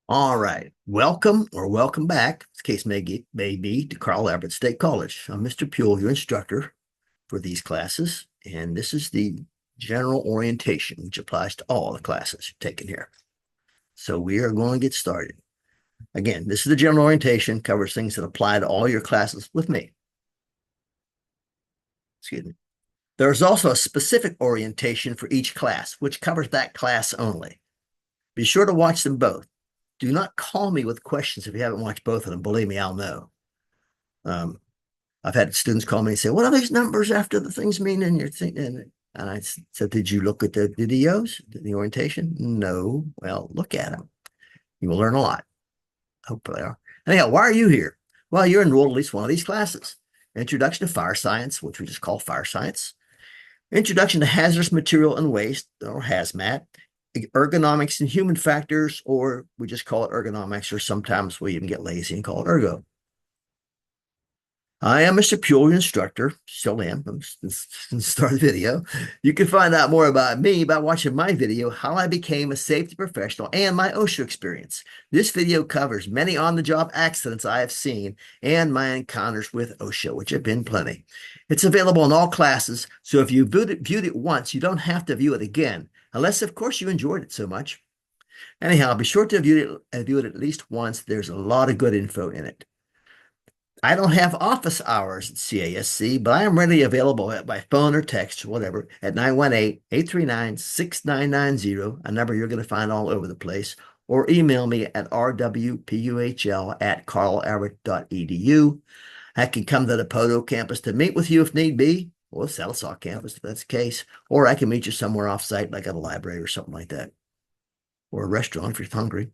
All right. Welcome or welcome back, as the case may be, to Carl Albert State College. I'm Mr. Puel, your instructor for these classes, and this is the general orientation, which applies to all the classes you're taking here. So we are going to get started. Again, this is the general orientation, covers things that apply to all your classes with me. Excuse me. There's also a specific orientation for each class, which covers that class only. Be sure to watch them both. Do not call me with questions if you haven't watched both of them. Believe me, I'll know. Um, I've had students call me and say, "What are these numbers after the things mean?" And you're thinking, and I said, "Did you look at the videos, the orientation?" No. Well, look at them. You will learn a lot. Hopefully, they are. Anyhow, why are you here? Well, you're enrolled in at least one of these classes: Introduction to Fire Science, which we just call Fire Science; Introduction to Hazardous Material and Waste, or HAZMAT; Ergonomics and Human Factors, or we just call it ergonomics, or sometimes we even get lazy and call it ergo. I am Mr. Puel, your instructor. Still am. Start the video. You can find out more about me by watching my video, How I Became a Safety Professional, and my OSHA experience. This video covers many on-the-job accidents I have seen and my encounters with OSHA, which have been plenty. It's available in all classes, so if you viewed it once, you don't have to view it again, unless, of course, you enjoyed it so much. Anyhow, be sure to view it at least once. There's a lot of good info in it. I don't have office hours at CASC, but I am readily available by phone or text or whatever at 918-839-6990, a number you're going to find all over the place, or email me at rwpuhl@carlalbert.edu. I can come to the Poto campus to meet with you if need be, or Sallisaw campus if that's the case, or I can meet you somewhere off-site like at a library or something like that, or a restaurant if you're hungry.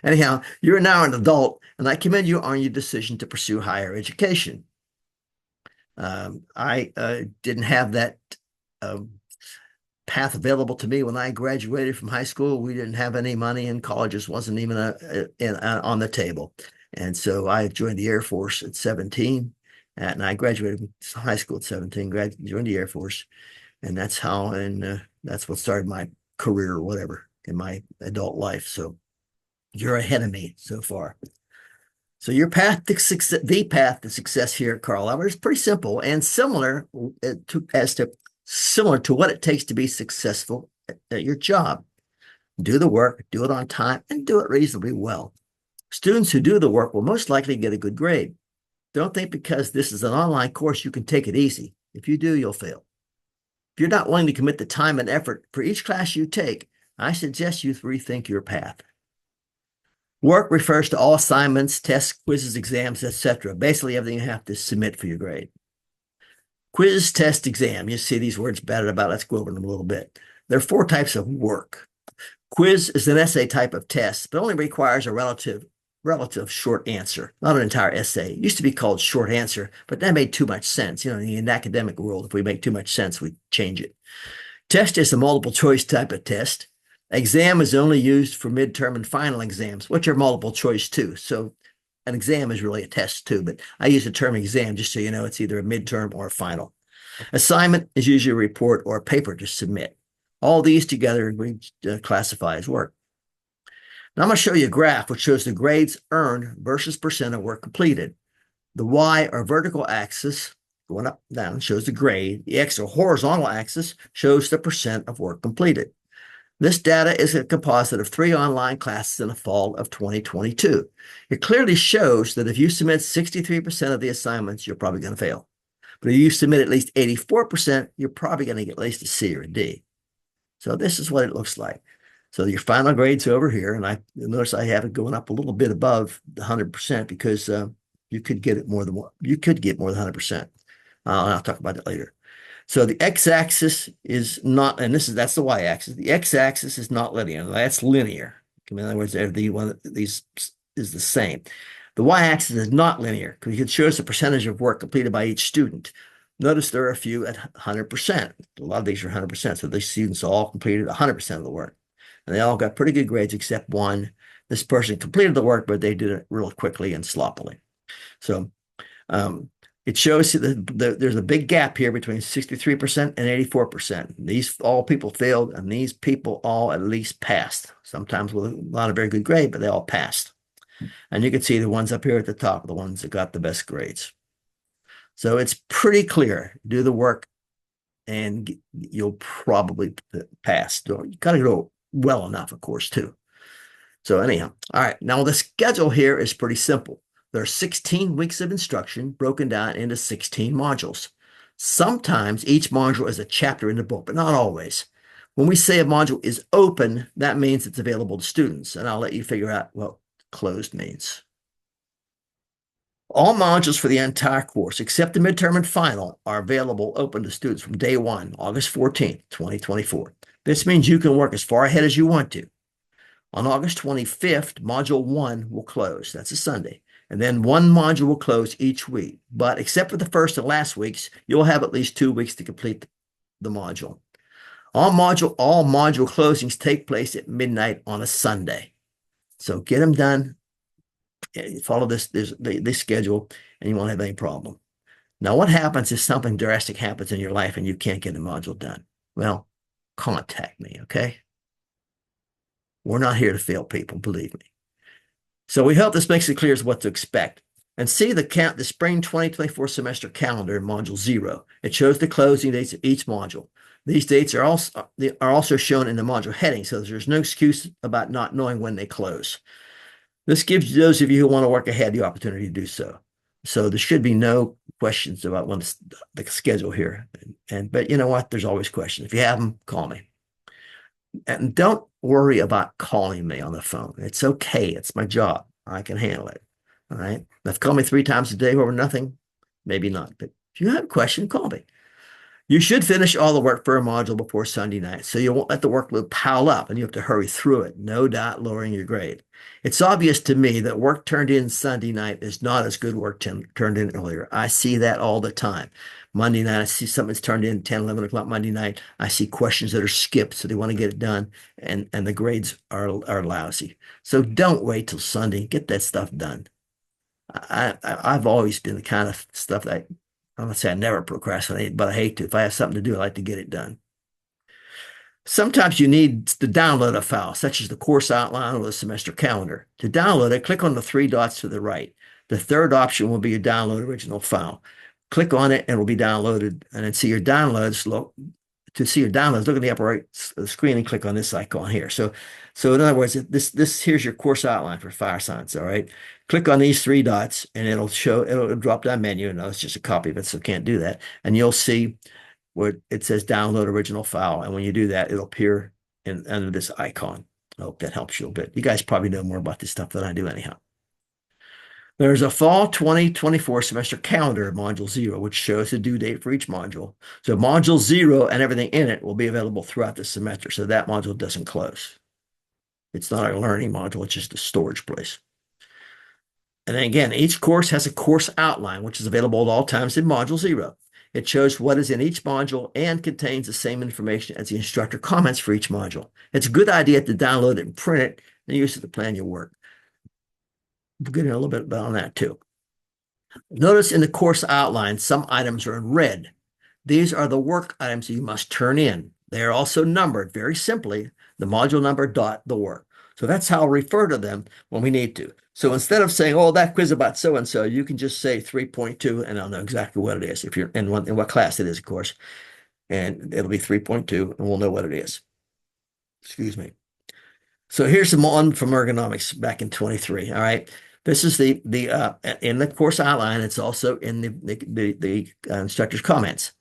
Anyhow, you're now an adult, and I commend you on your decision to pursue higher education. I didn't have that path available to me when I graduated from high school. We didn't have any money, and colleges wasn't even on the table. And so I joined the Air Force at 17, and I graduated from high school at 17, joined the Air Force, and that's how, and that's what started my career or whatever in my adult life. So you're ahead of me so far. So your path to success, the path to success here at Carl Albert is pretty simple and similar similar to what it takes to be successful at your job. Do the work, do it on time, and do it reasonably well. Students who do the work will most likely get a good grade. Don't think because this is an online course you can take it easy. If you do, you'll fail. If you're not willing to commit the time and effort for each class you take, I suggest you rethink your path. Work refers to all assignments, tests, quizzes, exams, etc. Basically, everything you have to submit for your grade. Quiz, test, exam. You see these words battered about. Let's go over them a little bit. There are 4 types of work. Quiz is an essay type of test, but only requires a relative short answer, not an entire essay. It used to be called short answer, but that made too much sense. In the academic world, if we make too much sense, we change it. Test is a multiple choice type of test. Exam is only used for midterm and final exams, which are multiple choice too. So an exam is really a test too, but I use the term exam just so you know it's either a midterm or a final. Assignment is usually a report or a paper to submit. All these together we classify as work. Now I'm going to show you a graph which shows the grades earned versus percent of work completed. The Y or vertical axis going up down shows the grade. The X or horizontal axis shows the percent of work completed. This data is a composite of 3 online classes in the fall of 2022. It clearly shows that if you submit 63% of the assignments, you're probably going to fail. But if you submit at least 84%, you're probably going to get at least a C or a D. So this is what it looks like. So your final grade's over here, and notice I have it going up a little bit above the 100% because you could get more than 100%. I'll talk about that later. So the x-axis is not, and that's the y-axis. The x-axis is not linear. That's linear. In other words, every one of these is the same. The y-axis is not linear because it shows the percentage of work completed by each student. Notice there are a few at 100%. A lot of these are 100%. So these students all completed 100% of the work. And they all got pretty good grades except one. This person completed the work, but they did it real quickly and sloppily. So It shows there's a big gap here between 63% and 84%. These all people failed, and these people all at least passed, sometimes with not a very good grade, but they all passed. And you can see the ones up here at the top are the ones that got the best grades. So it's pretty clear. Do the work and you'll probably pass. You got to go well enough, of course, too. So anyhow, all right. Now the schedule here is pretty simple. There are 16 weeks of instruction broken down into 16 modules. Sometimes each module is a chapter in the book, but not always. When we say a module is open, that means it's available to students, and I'll let you figure out what closed means. All modules for the entire course, except the midterm and final, are available open to students from day one, August 14th, 2024. This means you can work as far ahead as you want to. On August 25th, Module 1 will close. That's a Sunday. And then one module will close each week. But except for the first and last weeks, you'll have at least 2 weeks to complete the module. All module closings take place at midnight on a Sunday. So get them done. Follow this schedule, and you won't have any problem. Now, what happens if something drastic happens in your life and you can't get a module done? Well, contact me, okay? We're not here to fail people, believe me. So we hope this makes it clear as what to expect. And see the spring 2024 semester calendar in Module 0. It shows the closing dates of each module. These dates are also shown in the module heading, so there's no excuse about not knowing when they close. This gives those of you who want to work ahead the opportunity to do so. So there should be no questions about the schedule here. But you know what? There's always questions. If you have them, call me. And don't worry about calling me on the phone. It's okay. It's my job. I can handle it. All right. Now, call me 3 times a day over nothing. Maybe not. But if you have a question, call me. You should finish all the work for a module before Sunday night, so you won't let the workload pile up and you have to hurry through it, no doubt lowering your grade. It's obvious to me that work turned in Sunday night is not as good work turned in earlier. I see that all the time. Monday night, I see something's turned in 10, 11 o'clock Monday night. I see questions that are skipped, so they want to get it done, and the grades are lousy. So don't wait till Sunday. Get that stuff done. I've always been the kind of stuff that I'm going to say I never procrastinate, but I hate to. If I have something to do, I like to get it done. Sometimes you need to download a file, such as the course outline or the semester calendar. To download it, click on the 3 dots to the right. The third option will be your download original file. Click on it and it will be downloaded, and then see your downloads. To see your downloads, look at the upper right screen and click on this icon here. So in other words, here's your course outline for fire science. All right, click on these 3 dots and it'll drop down menu. No, it's just a copy of it, so can't do that. And you'll see where it says download original file. And when you do that, it'll appear under this icon. I hope that helps you a bit. You guys probably know more about this stuff than I do anyhow. There's a fall 2024 semester calendar of Module 0, which shows the due date for each module. So Module 0 and everything in it will be available throughout the semester, so that module doesn't close. It's not a learning module, it's just a storage place. And then again, each course has a course outline, which is available at all times in Module 0. It shows what is in each module and contains the same information as the instructor comments for each module. It's a good idea to download it and print it and use it to plan your work. We'll get in a little bit on that too. Notice in the course outline, some items are in red. These are the work items you must turn in. They are also numbered very simply, the module number dot the work. So that's how I'll refer to them when we need to. So instead of saying, oh, that quiz about so-and-so, you can just say 3.2 and I'll know exactly what it is, if you're in what class it is, of course. And it'll be 3.2 and we'll know what it is. Excuse me. So here's some one from ergonomics back in 23. All right. This is in the course outline. It's also in the instructor's comments.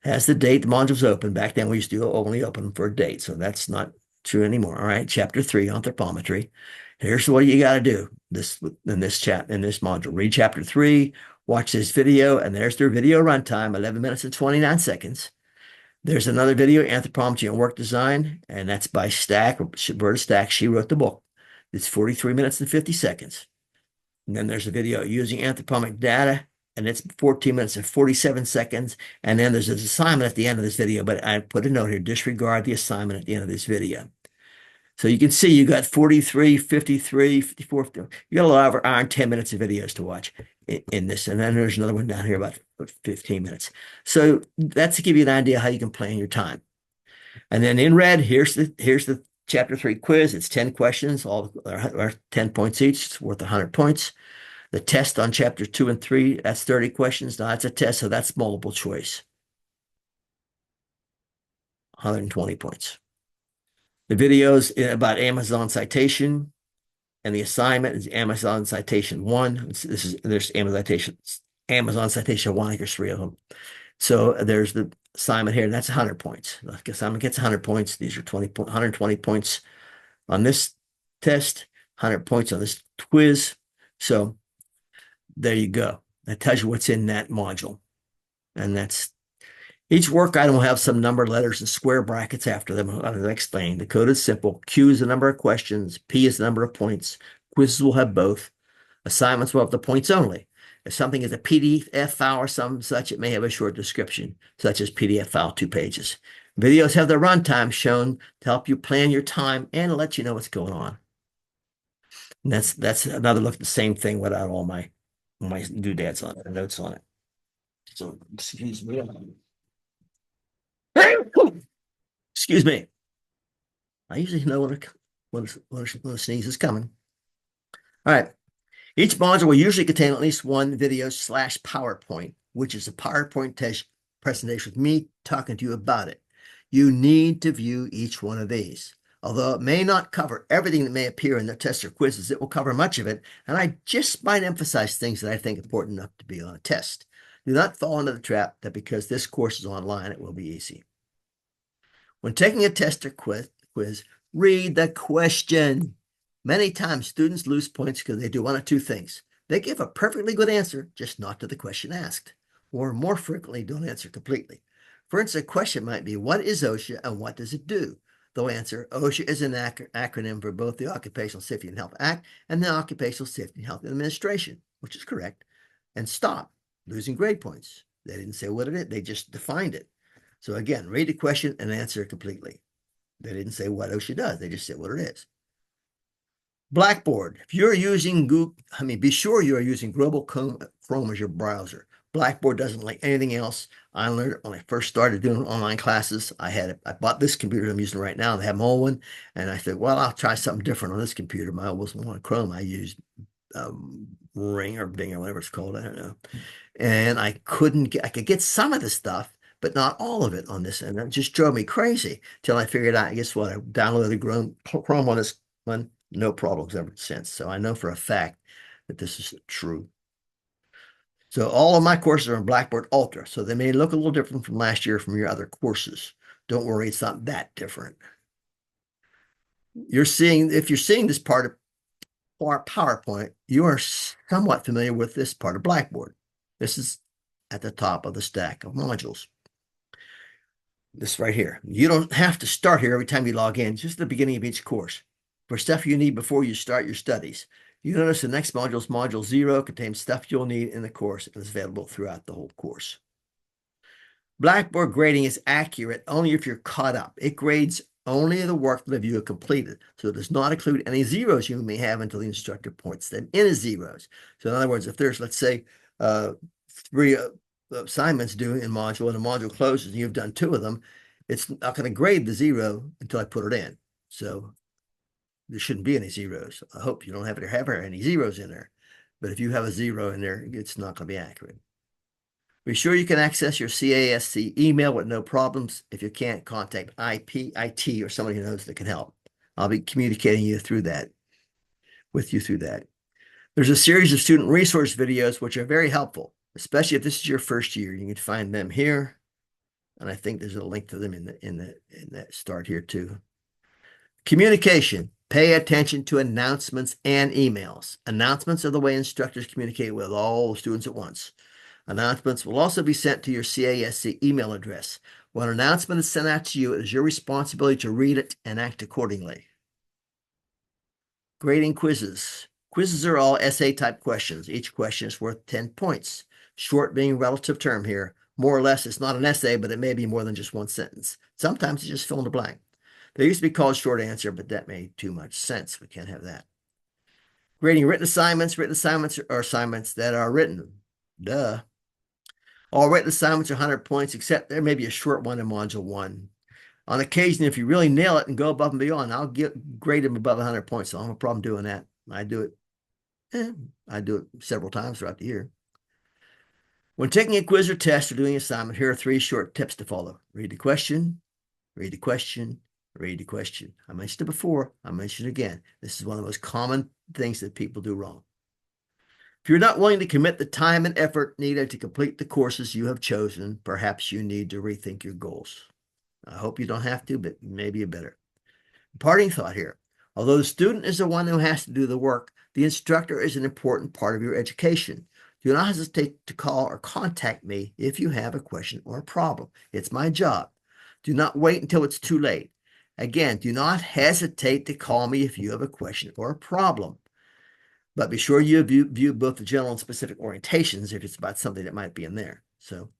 It has the date the module's open. Back then we used to only open for a date, so that's not true anymore. All right, chapter 3, anthropometry. Here's what you got to do in this module. Read chapter 3, watch this video, and there's their video runtime, 11 minutes and 29 seconds. There's another video, Anthropometry and Work Design, and that's by Stack, Roberta Stack. She wrote the book. It's 43 minutes and 50 seconds. And then there's a video using anthropometric data, and it's 14 minutes and 47 seconds. And then there's an assignment at the end of this video, but I put a note here, disregard the assignment at the end of this video. So you can see you got 43, 53, 54. You got a lot over hour and 10 minutes of videos to watch in this. And then there's another one down here about 15 minutes. So that's to give you an idea how you can plan your time. And then in red, here's the chapter 3 quiz. It's 10 questions, all are 10 points each. It's worth 100 points. The test on chapter 2 and 3, that's 30 questions. Now that's a test, so that's multiple choice. 120 points. The videos about Amazon citation, and the assignment is Amazon citation 1. There's Amazon citation 1. There's 3 of them. So there's the assignment here, and that's 100 points. The assignment gets 100 points. These are 120 points on this test, 100 points on this quiz. So there you go. That tells you what's in that module. And that's each work item will have some number, letters, and square brackets after them. As I explained, the code is simple. Q is the number of questions. P is the number of points. Quizzes will have both. Assignments will have the points only. If something is a PDF file or some such, it may have a short description, such as PDF file 2 pages. Videos have their runtime shown to help you plan your time and let you know what's going on. And that's another look at the same thing without all my doodads on it, notes on it. So excuse me. Excuse me. I usually know when a sneeze is coming. All right. Each module will usually contain at least one video / PowerPoint, which is a PowerPoint presentation with me talking to you about it. You need to view each one of these. Although it may not cover everything that may appear in the tests or quizzes, it will cover much of it, and I just might emphasize things that I think important enough to be on a test. Do not fall into the trap that because this course is online, it will be easy. When taking a test or quiz, read the question. Many times students lose points because they do one of two things. They give a perfectly good answer, just not to the question asked, or more frequently don't answer completely. For instance, a question might be, what is OSHA and what does it do? They'll answer, OSHA is an acronym for both the Occupational Safety and Health Act and the Occupational Safety and Health Administration, which is correct, and stop, losing grade points. They didn't say what it is, they just defined it. So again, read the question and answer it completely. They didn't say what OSHA does, they just said what it is. Blackboard. If you're using Google, be sure you are using Global Chrome as your browser. Blackboard doesn't like anything else. I learned it when I first started doing online classes. I bought this computer I'm using right now. They have my old one, and I said, well, I'll try something different on this computer. My old wasn't on Chrome. I used Ring or Bing or whatever it's called. I don't know. And I could get some of the stuff, but not all of it on this, and it just drove me crazy till I figured out. Guess what? I downloaded Chrome on this one. No problems ever since. So I know for a fact that this is true. So all of my courses are in Blackboard Ultra. So they may look a little different from last year from your other courses. Don't worry, it's not that different. If you're seeing this part of PowerPoint, you are somewhat familiar with this part of Blackboard. This is at the top of the stack of modules. This right here. You don't have to start here every time you log in, just at the beginning of each course. For stuff you need before you start your studies. You notice the next module is Module 0, contains stuff you'll need in the course and is available throughout the whole course. Blackboard grading is accurate only if you're caught up. It grades only the work that you have completed, so it does not include any zeros you may have until the instructor points them in as zeros. So in other words, if there's, let's say, 3 assignments due in module and the module closes and you've done 2 of them, it's not going to grade the 0 until I put it in. So there shouldn't be any zeros. I hope you don't have any zeros in there. But if you have a 0 in there, it's not going to be accurate. Be sure you can access your CASC email with no problems. If you can't, contact IT or somebody who knows that can help. I'll be communicating with you through that. There's a series of student resource videos which are very helpful, especially if this is your first year. You can find them here. And I think there's a link to them in that start here too. Communication. Pay attention to announcements and emails. Announcements are the way instructors communicate with all students at once. Announcements will also be sent to your CASC email address. When an announcement is sent out to you, it is your responsibility to read it and act accordingly. Grading quizzes. Quizzes are all essay-type questions. Each question is worth 10 points. Short being a relative term here. More or less, it's not an essay, but it may be more than just one sentence. Sometimes it's just fill in the blank. They used to be called short answer, but that made too much sense. We can't have that. Grading written assignments. Written assignments are assignments that are written. Duh. All written assignments are 100 points, except there may be a short one in Module 1. On occasion, if you really nail it and go above and beyond, I'll grade them above 100 points. So I don't have a problem doing that. I do it several times throughout the year. When taking a quiz or test or doing an assignment, here are 3 short tips to follow. Read the question, read the question, read the question. I mentioned it before. I mentioned it again. This is one of the most common things that people do wrong. If you're not willing to commit the time and effort needed to complete the courses you have chosen, perhaps you need to rethink your goals. I hope you don't have to, but maybe you better. Parting thought here. Although the student is the one who has to do the work, the instructor is an important part of your education. Do not hesitate to call or contact me if you have a question or a problem. It's my job. Do not wait until it's too late. Again, do not hesitate to call me if you have a question or a problem. But be sure you view both the general and specific orientations if it's about something that might be in there. So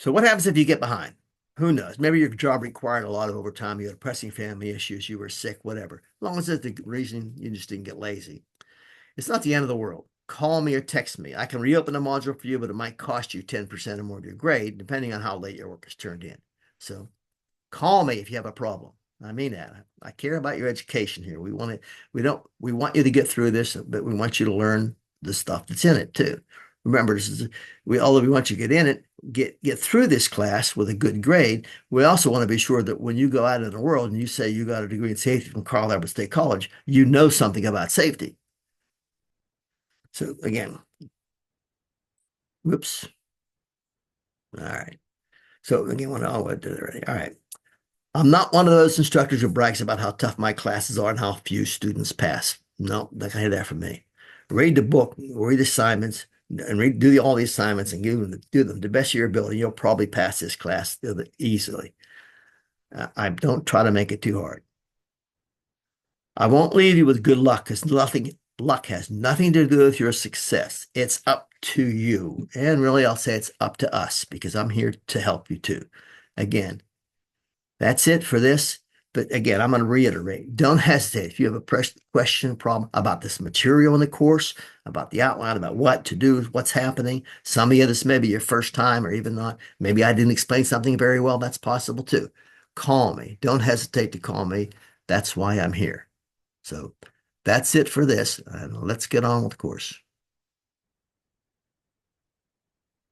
what happens if you get behind? Who knows? Maybe your job required a lot of overtime. You had pressing family issues. You were sick, whatever. As long as that's the reason, you just didn't get lazy. It's not the end of the world. Call me or text me. I can reopen a module for you, but it might cost you 10% or more of your grade, depending on how late your work is turned in. So call me if you have a problem. I mean that. I care about your education here. We want you to get through this, but we want you to learn the stuff that's in it too. Remember, although we want you to get in it, get through this class with a good grade, we also want to be sure that when you go out in the world and you say you got a degree in safety from Carl Albert State College, you know something about safety. So again, whoops. All right. So again, all right. I'm not one of those instructors who brags about how tough my classes are and how few students pass. No, not gonna hear that from me. Read the book, read assignments, and do all the assignments and do them to the best of your ability. You'll probably pass this class easily. I don't try to make it too hard. I won't leave you with good luck because luck has nothing to do with your success. It's up to you. And really, I'll say it's up to us because I'm here to help you too. Again, that's it for this. But again, I'm going to reiterate, don't hesitate. If you have a question, problem about this material in the course, about the outline, about what to do, what's happening. Some of you, this may be your first time or even not. Maybe I didn't explain something very well. That's possible too. Call me. Don't hesitate to call me. That's why I'm here. So that's it for this. Let's get on with the course.